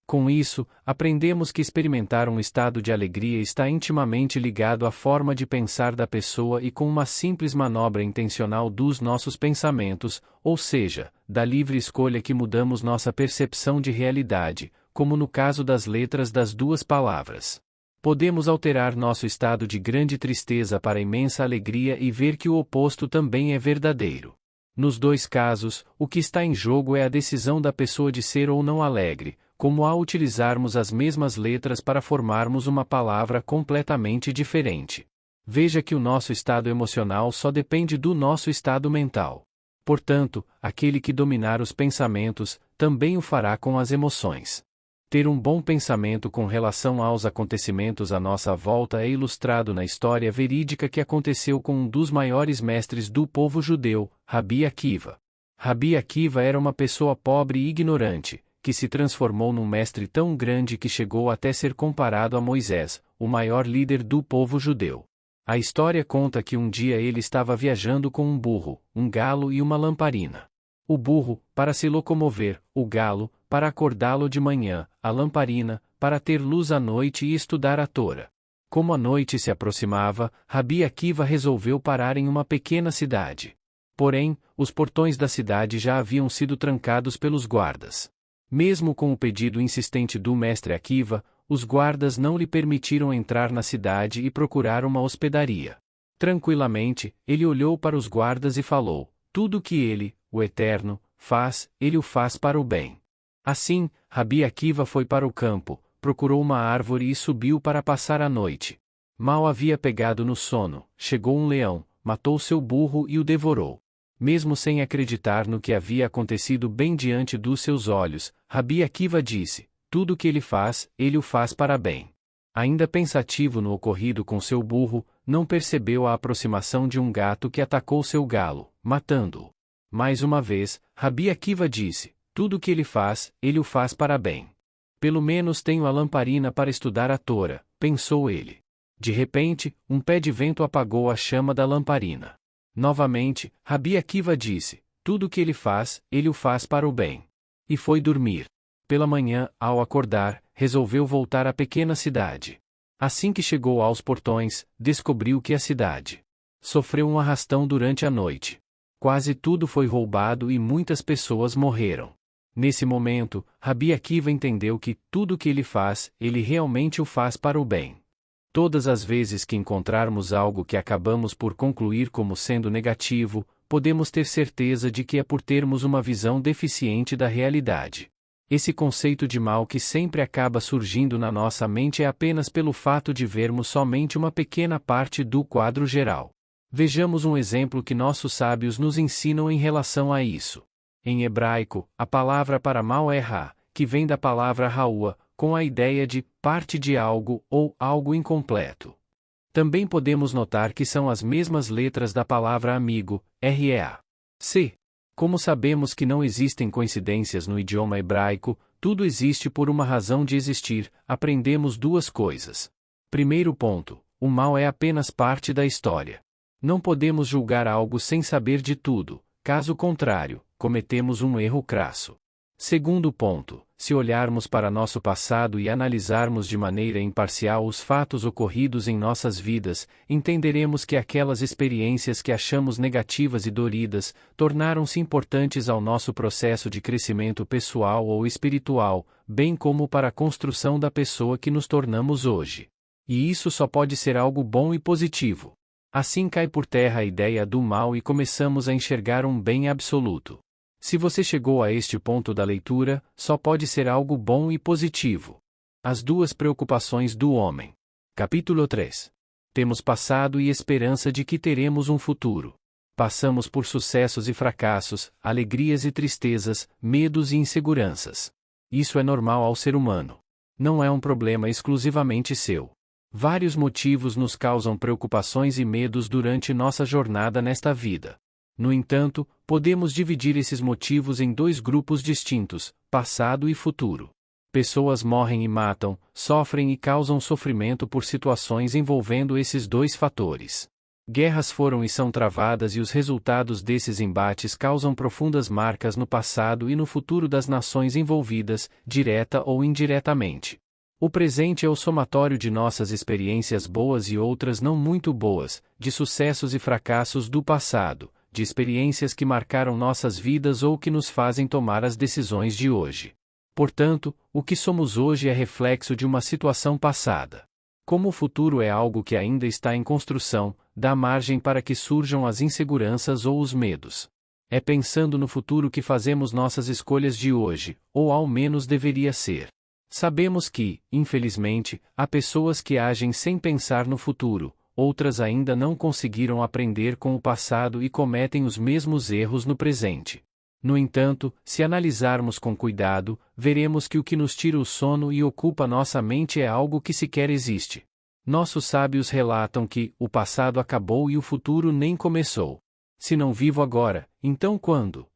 Com isso, aprendemos que experimentar um estado de alegria está intimamente ligado à forma de pensar da pessoa e com uma simples manobra intencional dos nossos pensamentos, ou seja, da livre escolha que mudamos nossa percepção de realidade, como no caso das letras das duas palavras. Podemos alterar nosso estado de grande tristeza para imensa alegria e ver que o oposto também é verdadeiro. Nos dois casos, o que está em jogo é a decisão da pessoa de ser ou não alegre, como ao utilizarmos as mesmas letras para formarmos uma palavra completamente diferente. Veja que o nosso estado emocional só depende do nosso estado mental. Portanto, aquele que dominar os pensamentos, também o fará com as emoções. Ter um bom pensamento com relação aos acontecimentos à nossa volta é ilustrado na história verídica que aconteceu com um dos maiores mestres do povo judeu, Rabi Akiva. Rabi Akiva era uma pessoa pobre e ignorante, que se transformou num mestre tão grande que chegou até ser comparado a Moisés, o maior líder do povo judeu. A história conta que um dia ele estava viajando com um burro, um galo e uma lamparina. O burro, para se locomover, o galo, para acordá-lo de manhã, a lamparina, para ter luz à noite e estudar a Torá. Como a noite se aproximava, Rabi Akiva resolveu parar em uma pequena cidade. Porém, os portões da cidade já haviam sido trancados pelos guardas. Mesmo com o pedido insistente do mestre Akiva, os guardas não lhe permitiram entrar na cidade e procurar uma hospedaria. Tranquilamente, ele olhou para os guardas e falou: tudo o que ele, o Eterno, faz, ele o faz para o bem. Assim, Rabi Akiva foi para o campo, procurou uma árvore e subiu para passar a noite. Mal havia pegado no sono, chegou um leão, matou seu burro e o devorou. Mesmo sem acreditar no que havia acontecido bem diante dos seus olhos, Rabi Akiva disse: tudo o que ele faz, ele o faz para bem. Ainda pensativo no ocorrido com seu burro, não percebeu a aproximação de um gato que atacou seu galo, matando-o. Mais uma vez, Rabi Akiva disse: tudo o que ele faz, ele o faz para bem. Pelo menos tenho a lamparina para estudar a Torá, pensou ele. De repente, um pé de vento apagou a chama da lamparina. Novamente, Rabi Akiva disse: tudo o que ele faz, ele o faz para o bem. E foi dormir. Pela manhã, ao acordar, resolveu voltar à pequena cidade. Assim que chegou aos portões, descobriu que a cidade sofreu um arrastão durante a noite. Quase tudo foi roubado e muitas pessoas morreram. Nesse momento, Rabi Akiva entendeu que tudo o que ele faz, ele realmente o faz para o bem. Todas as vezes que encontrarmos algo que acabamos por concluir como sendo negativo, podemos ter certeza de que é por termos uma visão deficiente da realidade. Esse conceito de mal que sempre acaba surgindo na nossa mente é apenas pelo fato de vermos somente uma pequena parte do quadro geral. Vejamos um exemplo que nossos sábios nos ensinam em relação a isso. Em hebraico, a palavra para mal é ra, que vem da palavra raua, com a ideia de parte de algo ou algo incompleto. Também podemos notar que são as mesmas letras da palavra amigo, R-E-A-C. Como sabemos que não existem coincidências no idioma hebraico, tudo existe por uma razão de existir, aprendemos duas coisas. Primeiro ponto: o mal é apenas parte da história. Não podemos julgar algo sem saber de tudo, caso contrário, cometemos um erro crasso. Segundo ponto: se olharmos para nosso passado e analisarmos de maneira imparcial os fatos ocorridos em nossas vidas, entenderemos que aquelas experiências que achamos negativas e doloridas, tornaram-se importantes ao nosso processo de crescimento pessoal ou espiritual, bem como para a construção da pessoa que nos tornamos hoje. E isso só pode ser algo bom e positivo. Assim cai por terra a ideia do mal e começamos a enxergar um bem absoluto. Se você chegou a este ponto da leitura, só pode ser algo bom e positivo. As duas preocupações do homem. Capítulo 3. Temos passado e esperança de que teremos um futuro. Passamos por sucessos e fracassos, alegrias e tristezas, medos e inseguranças. Isso é normal ao ser humano. Não é um problema exclusivamente seu. Vários motivos nos causam preocupações e medos durante nossa jornada nesta vida. No entanto, podemos dividir esses motivos em dois grupos distintos, passado e futuro. Pessoas morrem e matam, sofrem e causam sofrimento por situações envolvendo esses dois fatores. Guerras foram e são travadas e os resultados desses embates causam profundas marcas no passado e no futuro das nações envolvidas, direta ou indiretamente. O presente é o somatório de nossas experiências boas e outras não muito boas, de sucessos e fracassos do passado, de experiências que marcaram nossas vidas ou que nos fazem tomar as decisões de hoje. Portanto, o que somos hoje é reflexo de uma situação passada. Como o futuro é algo que ainda está em construção, dá margem para que surjam as inseguranças ou os medos. É pensando no futuro que fazemos nossas escolhas de hoje, ou ao menos deveria ser. Sabemos que, infelizmente, há pessoas que agem sem pensar no futuro, outras ainda não conseguiram aprender com o passado e cometem os mesmos erros no presente. No entanto, se analisarmos com cuidado, veremos que o que nos tira o sono e ocupa nossa mente é algo que sequer existe. Nossos sábios relatam que o passado acabou e o futuro nem começou. Se não vivo agora, então quando?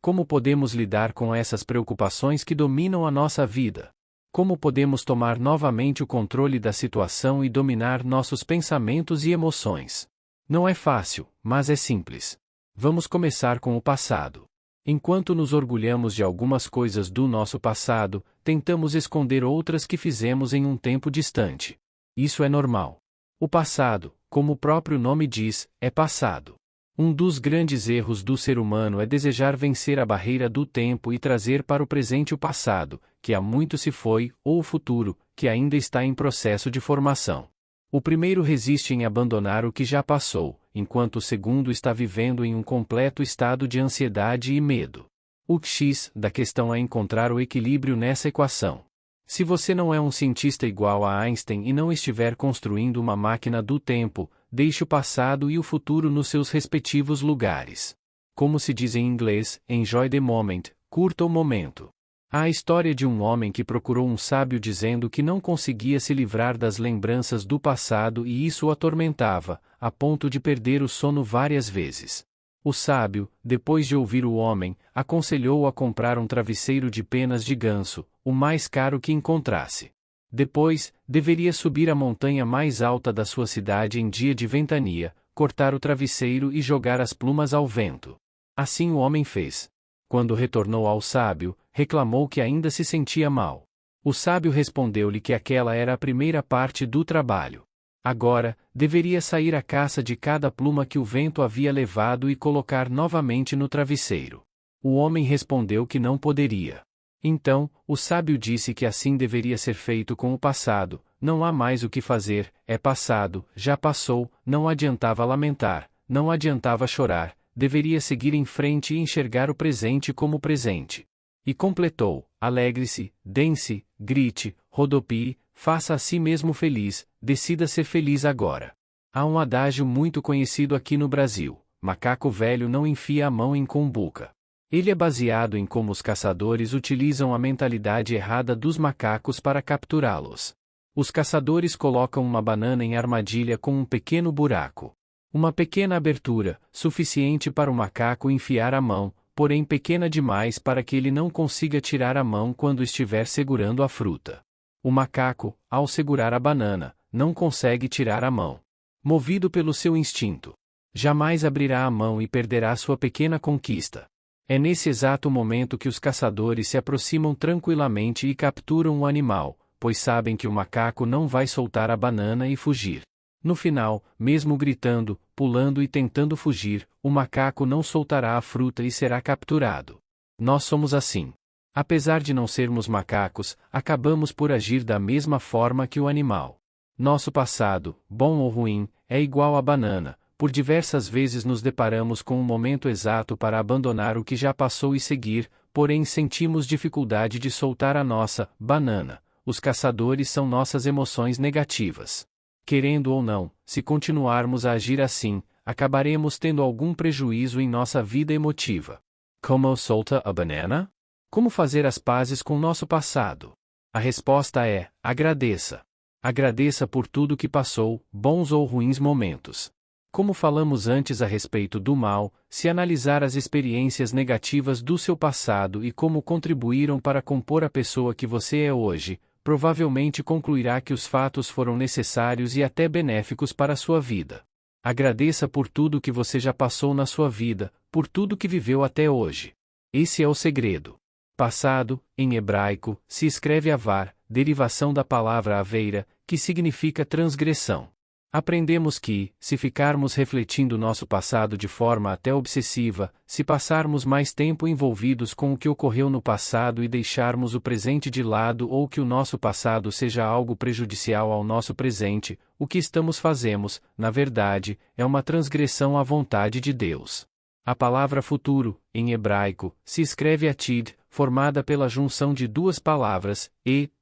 Como podemos lidar com essas preocupações que dominam a nossa vida? Como podemos tomar novamente o controle da situação e dominar nossos pensamentos e emoções? Não é fácil, mas é simples. Vamos começar com o passado. Enquanto nos orgulhamos de algumas coisas do nosso passado, tentamos esconder outras que fizemos em um tempo distante. Isso é normal. O passado, como o próprio nome diz, é passado. Um dos grandes erros do ser humano é desejar vencer a barreira do tempo e trazer para o presente o passado, que há muito se foi, ou o futuro, que ainda está em processo de formação. O primeiro resiste em abandonar o que já passou, enquanto o segundo está vivendo em um completo estado de ansiedade e medo. O X da questão é encontrar o equilíbrio nessa equação. Se você não é um cientista igual a Einstein e não estiver construindo uma máquina do tempo, deixe o passado e o futuro nos seus respectivos lugares. Como se diz em inglês, enjoy the moment, curta o momento. Há a história de um homem que procurou um sábio dizendo que não conseguia se livrar das lembranças do passado e isso o atormentava, a ponto de perder o sono várias vezes. O sábio, depois de ouvir o homem, aconselhou-o a comprar um travesseiro de penas de ganso, o mais caro que encontrasse. Depois, deveria subir a montanha mais alta da sua cidade em dia de ventania, cortar o travesseiro e jogar as plumas ao vento. Assim o homem fez. Quando retornou ao sábio, reclamou que ainda se sentia mal. O sábio respondeu-lhe que aquela era a primeira parte do trabalho. Agora, deveria sair à caça de cada pluma que o vento havia levado e colocar novamente no travesseiro. O homem respondeu que não poderia. Então, o sábio disse que assim deveria ser feito com o passado, não há mais o que fazer, é passado, já passou, não adiantava lamentar, não adiantava chorar, deveria seguir em frente e enxergar o presente como presente. E completou, alegre-se, dance, grite, rodopie, faça a si mesmo feliz, decida ser feliz agora. Há um adágio muito conhecido aqui no Brasil, macaco velho não enfia a mão em cumbuca. Ele é baseado em como os caçadores utilizam a mentalidade errada dos macacos para capturá-los. Os caçadores colocam uma banana em armadilha com um pequeno buraco. Uma pequena abertura, suficiente para o macaco enfiar a mão, porém pequena demais para que ele não consiga tirar a mão quando estiver segurando a fruta. O macaco, ao segurar a banana, não consegue tirar a mão. Movido pelo seu instinto, jamais abrirá a mão e perderá sua pequena conquista. É nesse exato momento que os caçadores se aproximam tranquilamente e capturam o animal, pois sabem que o macaco não vai soltar a banana e fugir. No final, mesmo gritando, pulando e tentando fugir, o macaco não soltará a fruta e será capturado. Nós somos assim. Apesar de não sermos macacos, acabamos por agir da mesma forma que o animal. Nosso passado, bom ou ruim, é igual à banana, por diversas vezes nos deparamos com um momento exato para abandonar o que já passou e seguir, porém sentimos dificuldade de soltar a nossa banana. Os caçadores são nossas emoções negativas. Querendo ou não, se continuarmos a agir assim, acabaremos tendo algum prejuízo em nossa vida emotiva. Como solta a banana? Como fazer as pazes com nosso passado? A resposta é: agradeça. Agradeça por tudo que passou, bons ou ruins momentos. Como falamos antes a respeito do mal, se analisar as experiências negativas do seu passado e como contribuíram para compor a pessoa que você é hoje, provavelmente concluirá que os fatos foram necessários e até benéficos para a sua vida. Agradeça por tudo que você já passou na sua vida, por tudo que viveu até hoje. Esse é o segredo. Passado, em hebraico, se escreve avar, derivação da palavra aveira, que significa transgressão. Aprendemos que, se ficarmos refletindo nosso passado de forma até obsessiva, se passarmos mais tempo envolvidos com o que ocorreu no passado e deixarmos o presente de lado ou que o nosso passado seja algo prejudicial ao nosso presente, o que fazemos, na verdade, é uma transgressão à vontade de Deus. A palavra futuro, em hebraico, se escreve atid, formada pela junção de duas palavras,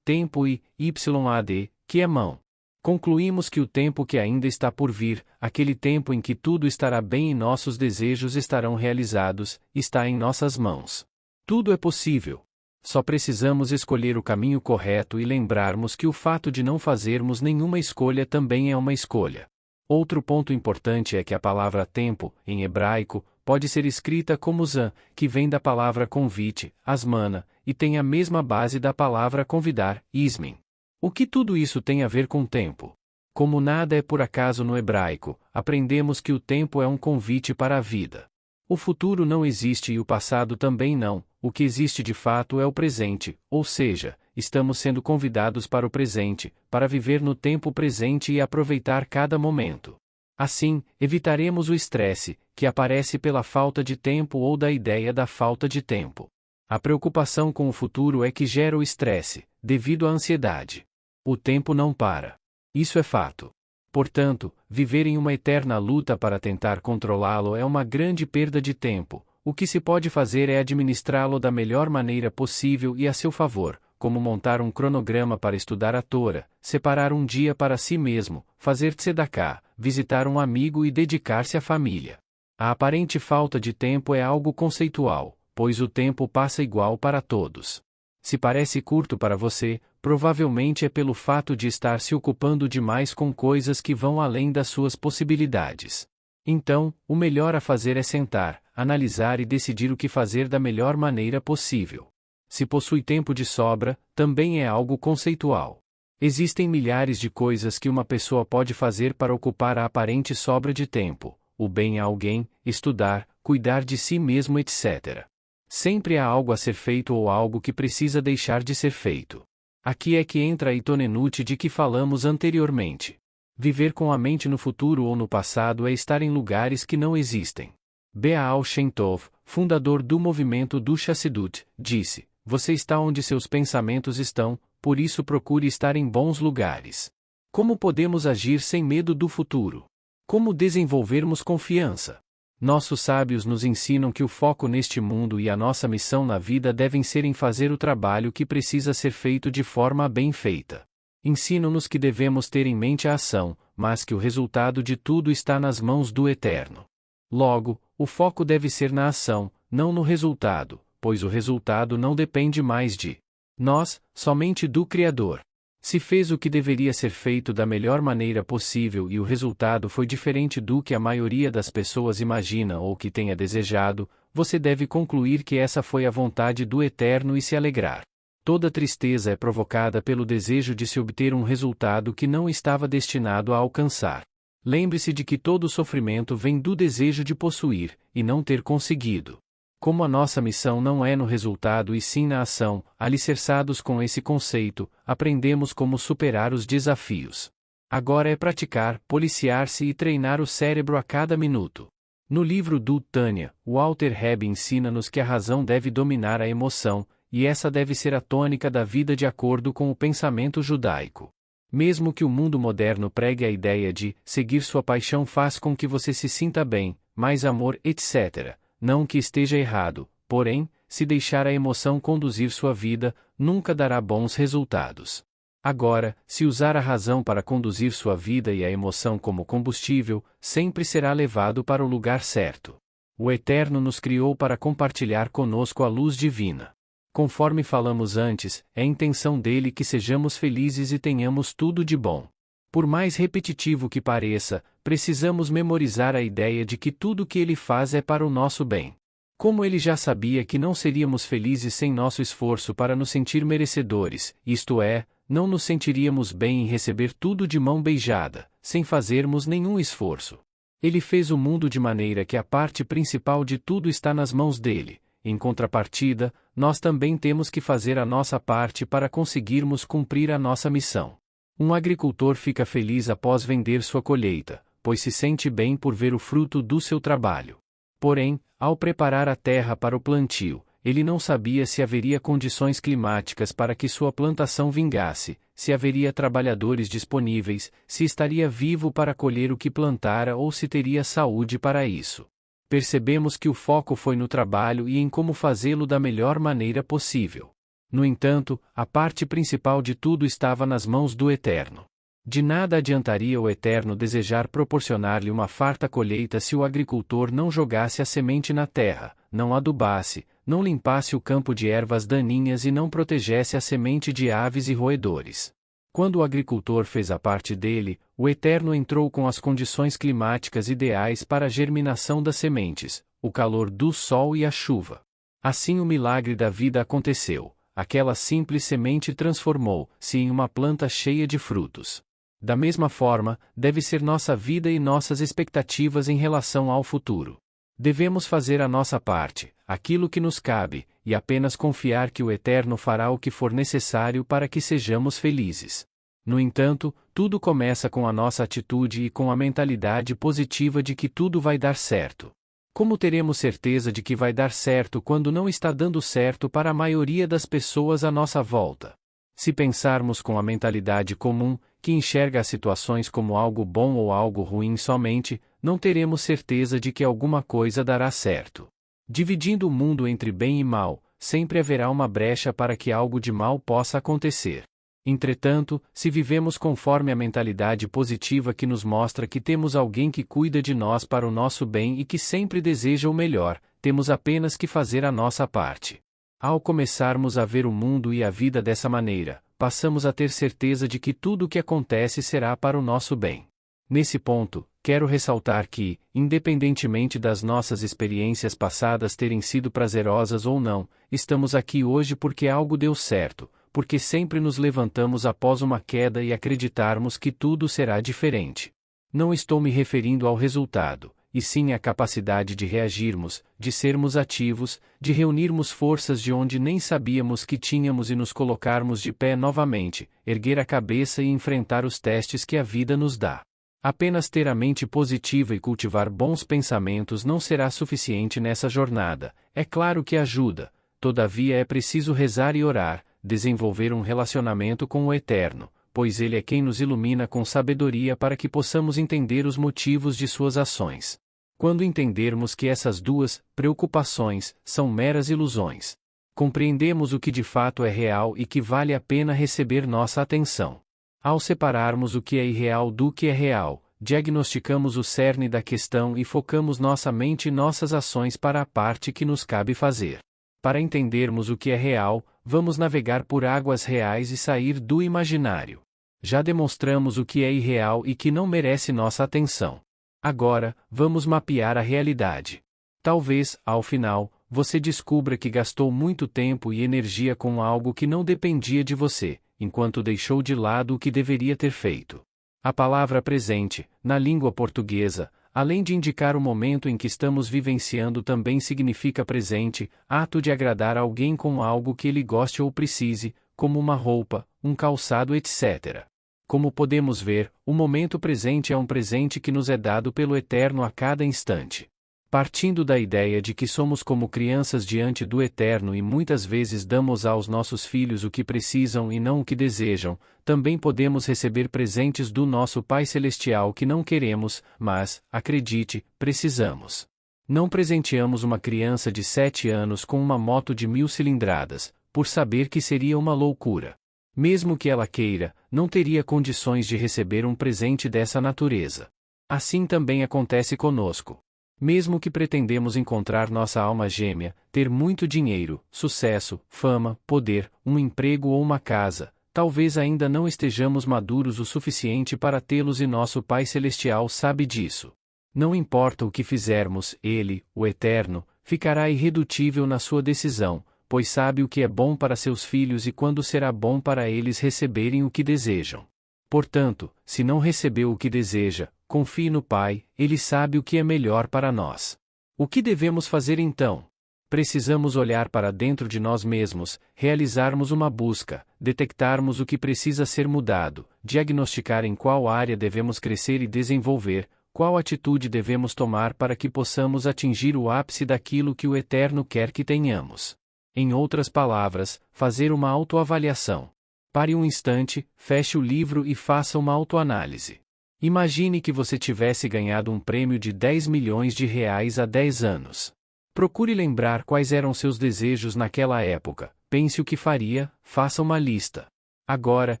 tempo e yad, que é mão. Concluímos que o tempo que ainda está por vir, aquele tempo em que tudo estará bem e nossos desejos estarão realizados, está em nossas mãos. Tudo é possível. Só precisamos escolher o caminho correto e lembrarmos que o fato de não fazermos nenhuma escolha também é uma escolha. Outro ponto importante é que a palavra tempo, em hebraico, pode ser escrita como zan, que vem da palavra convite, asmana, e tem a mesma base da palavra convidar, ismin. O que tudo isso tem a ver com tempo? Como nada é por acaso no hebraico, aprendemos que o tempo é um convite para a vida. O futuro não existe e o passado também não, o que existe de fato é o presente, ou seja, estamos sendo convidados para o presente, para viver no tempo presente e aproveitar cada momento. Assim, evitaremos o estresse, que aparece pela falta de tempo ou da ideia da falta de tempo. A preocupação com o futuro é que gera o estresse, devido à ansiedade. O tempo não para. Isso é fato. Portanto, viver em uma eterna luta para tentar controlá-lo é uma grande perda de tempo. O que se pode fazer é administrá-lo da melhor maneira possível e a seu favor, como montar um cronograma para estudar a Tora, separar um dia para si mesmo, fazer tzedakah, visitar um amigo e dedicar-se à família. A aparente falta de tempo é algo conceitual, pois o tempo passa igual para todos. Se parece curto para você, provavelmente é pelo fato de estar se ocupando demais com coisas que vão além das suas possibilidades. Então, o melhor a fazer é sentar, analisar e decidir o que fazer da melhor maneira possível. Se possui tempo de sobra, também é algo conceitual. Existem milhares de coisas que uma pessoa pode fazer para ocupar a aparente sobra de tempo: o bem a alguém, estudar, cuidar de si mesmo, etc. Sempre há algo a ser feito ou algo que precisa deixar de ser feito. Aqui é que entra a itonenute de que falamos anteriormente. Viver com a mente no futuro ou no passado é estar em lugares que não existem. Baal Shem Tov, fundador do movimento do Chassidut, disse: "Você está onde seus pensamentos estão, por isso procure estar em bons lugares." Como podemos agir sem medo do futuro? Como desenvolvermos confiança? Nossos sábios nos ensinam que o foco neste mundo e a nossa missão na vida devem ser em fazer o trabalho que precisa ser feito de forma bem feita. Ensinam-nos que devemos ter em mente a ação, mas que o resultado de tudo está nas mãos do Eterno. Logo, o foco deve ser na ação, não no resultado, pois o resultado não depende mais de nós, somente do Criador. Se fez o que deveria ser feito da melhor maneira possível e o resultado foi diferente do que a maioria das pessoas imagina ou que tenha desejado, você deve concluir que essa foi a vontade do Eterno e se alegrar. Toda tristeza é provocada pelo desejo de se obter um resultado que não estava destinado a alcançar. Lembre-se de que todo sofrimento vem do desejo de possuir, e não ter conseguido. Como a nossa missão não é no resultado e sim na ação, alicerçados com esse conceito, aprendemos como superar os desafios. Agora é praticar, policiar-se e treinar o cérebro a cada minuto. No livro do Tânia, o Alter Rebbe ensina-nos que a razão deve dominar a emoção, e essa deve ser a tônica da vida de acordo com o pensamento judaico. Mesmo que o mundo moderno pregue a ideia de seguir sua paixão faz com que você se sinta bem, mais amor, etc., não que esteja errado, porém, se deixar a emoção conduzir sua vida, nunca dará bons resultados. Agora, se usar a razão para conduzir sua vida e a emoção como combustível, sempre será levado para o lugar certo. O Eterno nos criou para compartilhar conosco a luz divina. Conforme falamos antes, é intenção dele que sejamos felizes e tenhamos tudo de bom. Por mais repetitivo que pareça, precisamos memorizar a ideia de que tudo que ele faz é para o nosso bem. Como ele já sabia que não seríamos felizes sem nosso esforço para nos sentir merecedores, isto é, não nos sentiríamos bem em receber tudo de mão beijada, sem fazermos nenhum esforço. Ele fez o mundo de maneira que a parte principal de tudo está nas mãos dele. Em contrapartida, nós também temos que fazer a nossa parte para conseguirmos cumprir a nossa missão. Um agricultor fica feliz após vender sua colheita, pois se sente bem por ver o fruto do seu trabalho. Porém, ao preparar a terra para o plantio, ele não sabia se haveria condições climáticas para que sua plantação vingasse, se haveria trabalhadores disponíveis, se estaria vivo para colher o que plantara ou se teria saúde para isso. Percebemos que o foco foi no trabalho e em como fazê-lo da melhor maneira possível. No entanto, a parte principal de tudo estava nas mãos do Eterno. De nada adiantaria o Eterno desejar proporcionar-lhe uma farta colheita se o agricultor não jogasse a semente na terra, não adubasse, não limpasse o campo de ervas daninhas e não protegesse a semente de aves e roedores. Quando o agricultor fez a parte dele, o Eterno entrou com as condições climáticas ideais para a germinação das sementes, o calor do sol e a chuva. Assim o milagre da vida aconteceu, aquela simples semente transformou-se em uma planta cheia de frutos. Da mesma forma, deve ser nossa vida e nossas expectativas em relação ao futuro. Devemos fazer a nossa parte, aquilo que nos cabe, e apenas confiar que o Eterno fará o que for necessário para que sejamos felizes. No entanto, tudo começa com a nossa atitude e com a mentalidade positiva de que tudo vai dar certo. Como teremos certeza de que vai dar certo quando não está dando certo para a maioria das pessoas à nossa volta? Se pensarmos com a mentalidade comum, que enxerga as situações como algo bom ou algo ruim somente, não teremos certeza de que alguma coisa dará certo. Dividindo o mundo entre bem e mal, sempre haverá uma brecha para que algo de mal possa acontecer. Entretanto, se vivemos conforme a mentalidade positiva que nos mostra que temos alguém que cuida de nós para o nosso bem e que sempre deseja o melhor, temos apenas que fazer a nossa parte. Ao começarmos a ver o mundo e a vida dessa maneira, passamos a ter certeza de que tudo o que acontece será para o nosso bem. Nesse ponto, quero ressaltar que, independentemente das nossas experiências passadas terem sido prazerosas ou não, estamos aqui hoje porque algo deu certo, porque sempre nos levantamos após uma queda e acreditarmos que tudo será diferente. Não estou me referindo ao resultado, e sim à capacidade de reagirmos, de sermos ativos, de reunirmos forças de onde nem sabíamos que tínhamos e nos colocarmos de pé novamente, erguer a cabeça e enfrentar os testes que a vida nos dá. Apenas ter a mente positiva e cultivar bons pensamentos não será suficiente nessa jornada, é claro que ajuda, todavia é preciso rezar e orar, desenvolver um relacionamento com o Eterno, pois Ele é quem nos ilumina com sabedoria para que possamos entender os motivos de suas ações. Quando entendermos que essas duas preocupações são meras ilusões, compreendemos o que de fato é real e que vale a pena receber nossa atenção. Ao separarmos o que é irreal do que é real, diagnosticamos o cerne da questão e focamos nossa mente e nossas ações para a parte que nos cabe fazer. Para entendermos o que é real, vamos navegar por águas reais e sair do imaginário. Já demonstramos o que é irreal e que não merece nossa atenção. Agora, vamos mapear a realidade. Talvez, ao final, você descubra que gastou muito tempo e energia com algo que não dependia de você, enquanto deixou de lado o que deveria ter feito. A palavra presente, na língua portuguesa, além de indicar o momento em que estamos vivenciando, também significa presente, ato de agradar alguém com algo que ele goste ou precise, como uma roupa, um calçado, etc. Como podemos ver, o momento presente é um presente que nos é dado pelo Eterno a cada instante. Partindo da ideia de que somos como crianças diante do Eterno e muitas vezes damos aos nossos filhos o que precisam e não o que desejam, também podemos receber presentes do nosso Pai Celestial que não queremos, mas, acredite, precisamos. Não presenteamos uma criança de 7 anos com uma moto de 1000 cilindradas, por saber que seria uma loucura. Mesmo que ela queira, não teria condições de receber um presente dessa natureza. Assim também acontece conosco. Mesmo que pretendemos encontrar nossa alma gêmea, ter muito dinheiro, sucesso, fama, poder, um emprego ou uma casa, talvez ainda não estejamos maduros o suficiente para tê-los e nosso Pai Celestial sabe disso. Não importa o que fizermos, Ele, o Eterno, ficará irredutível na sua decisão, pois sabe o que é bom para seus filhos e quando será bom para eles receberem o que desejam. Portanto, se não recebeu o que deseja, confie no Pai, Ele sabe o que é melhor para nós. O que devemos fazer então? Precisamos olhar para dentro de nós mesmos, realizarmos uma busca, detectarmos o que precisa ser mudado, diagnosticar em qual área devemos crescer e desenvolver, qual atitude devemos tomar para que possamos atingir o ápice daquilo que o Eterno quer que tenhamos. Em outras palavras, fazer uma autoavaliação. Pare um instante, feche o livro e faça uma autoanálise. Imagine que você tivesse ganhado um prêmio de 10 milhões de reais há 10 anos. Procure lembrar quais eram seus desejos naquela época, pense o que faria, faça uma lista. Agora,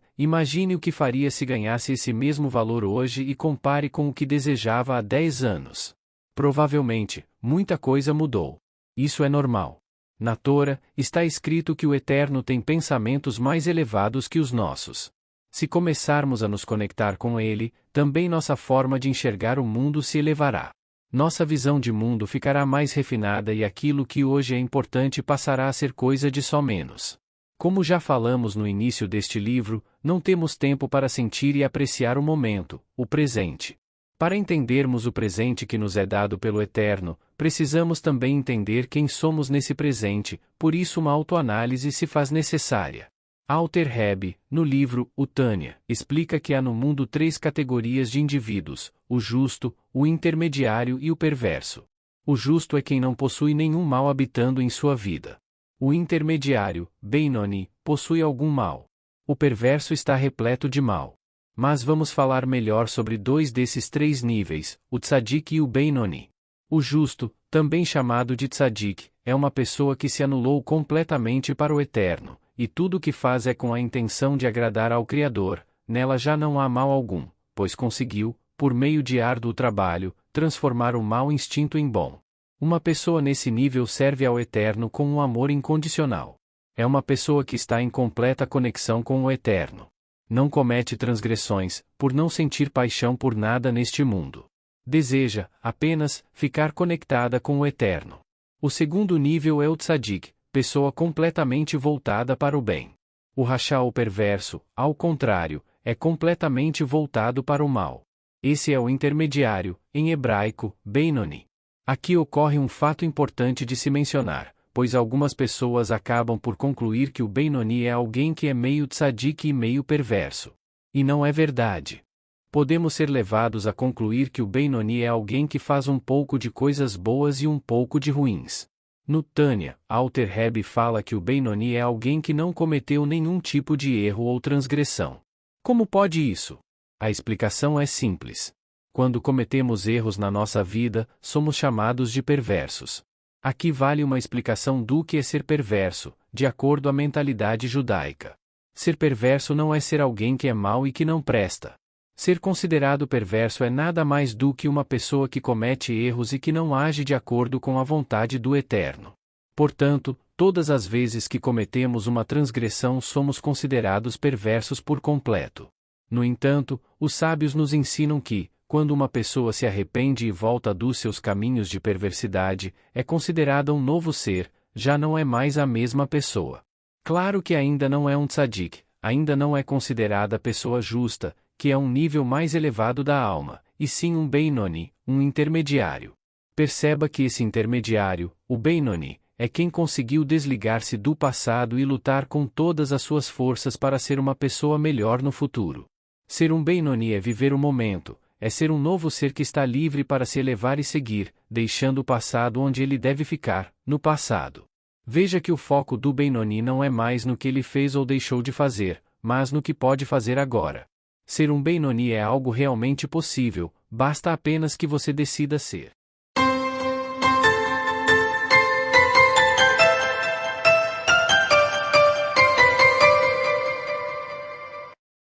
imagine o que faria se ganhasse esse mesmo valor hoje e compare com o que desejava há 10 anos. Provavelmente, muita coisa mudou. Isso é normal. Na Torá, está escrito que o Eterno tem pensamentos mais elevados que os nossos. Se começarmos a nos conectar com Ele, também nossa forma de enxergar o mundo se elevará. Nossa visão de mundo ficará mais refinada e aquilo que hoje é importante passará a ser coisa de só menos. Como já falamos no início deste livro, não temos tempo para sentir e apreciar o momento, o presente. Para entendermos o presente que nos é dado pelo Eterno, precisamos também entender quem somos nesse presente, por isso uma autoanálise se faz necessária. Alter Rebbe, no livro O Tânia, explica que há no mundo 3 categorias de indivíduos: o justo, o intermediário e o perverso. O justo é quem não possui nenhum mal habitando em sua vida. O intermediário, Beinoni, possui algum mal. O perverso está repleto de mal. Mas vamos falar melhor sobre 2 desses 3 níveis, o tzadik e o Beinoni. O justo, também chamado de tzadik, é uma pessoa que se anulou completamente para o Eterno, e tudo o que faz é com a intenção de agradar ao Criador. Nela já não há mal algum, pois conseguiu, por meio de árduo trabalho, transformar o mau instinto em bom. Uma pessoa nesse nível serve ao Eterno com um amor incondicional. É uma pessoa que está em completa conexão com o Eterno. Não comete transgressões, por não sentir paixão por nada neste mundo. Deseja, apenas, ficar conectada com o Eterno. O segundo nível é o tzadik, pessoa completamente voltada para o bem. O rachá ou perverso, ao contrário, é completamente voltado para o mal. Esse é o intermediário, em hebraico, Beinoni. Aqui ocorre um fato importante de se mencionar, pois algumas pessoas acabam por concluir que o Beinoni é alguém que é meio tzadik e meio perverso. E não é verdade. Podemos ser levados a concluir que o Beinoni é alguém que faz um pouco de coisas boas e um pouco de ruins. No Tânia, Alter Rebbe fala que o Beinoni é alguém que não cometeu nenhum tipo de erro ou transgressão. Como pode isso? A explicação é simples. Quando cometemos erros na nossa vida, somos chamados de perversos. Aqui vale uma explicação do que é ser perverso, de acordo à mentalidade judaica. Ser perverso não é ser alguém que é mau e que não presta. Ser considerado perverso é nada mais do que uma pessoa que comete erros e que não age de acordo com a vontade do Eterno. Portanto, todas as vezes que cometemos uma transgressão somos considerados perversos por completo. No entanto, os sábios nos ensinam que, quando uma pessoa se arrepende e volta dos seus caminhos de perversidade, é considerada um novo ser, já não é mais a mesma pessoa. Claro que ainda não é um tzadik, ainda não é considerada pessoa justa, que é um nível mais elevado da alma, e sim um Beinoni, um intermediário. Perceba que esse intermediário, o Beinoni, é quem conseguiu desligar-se do passado e lutar com todas as suas forças para ser uma pessoa melhor no futuro. Ser um Beinoni é viver o momento, é ser um novo ser que está livre para se elevar e seguir, deixando o passado onde ele deve ficar, no passado. Veja que o foco do Benoni não é mais no que ele fez ou deixou de fazer, mas no que pode fazer agora. Ser um Benoni é algo realmente possível, basta apenas que você decida ser.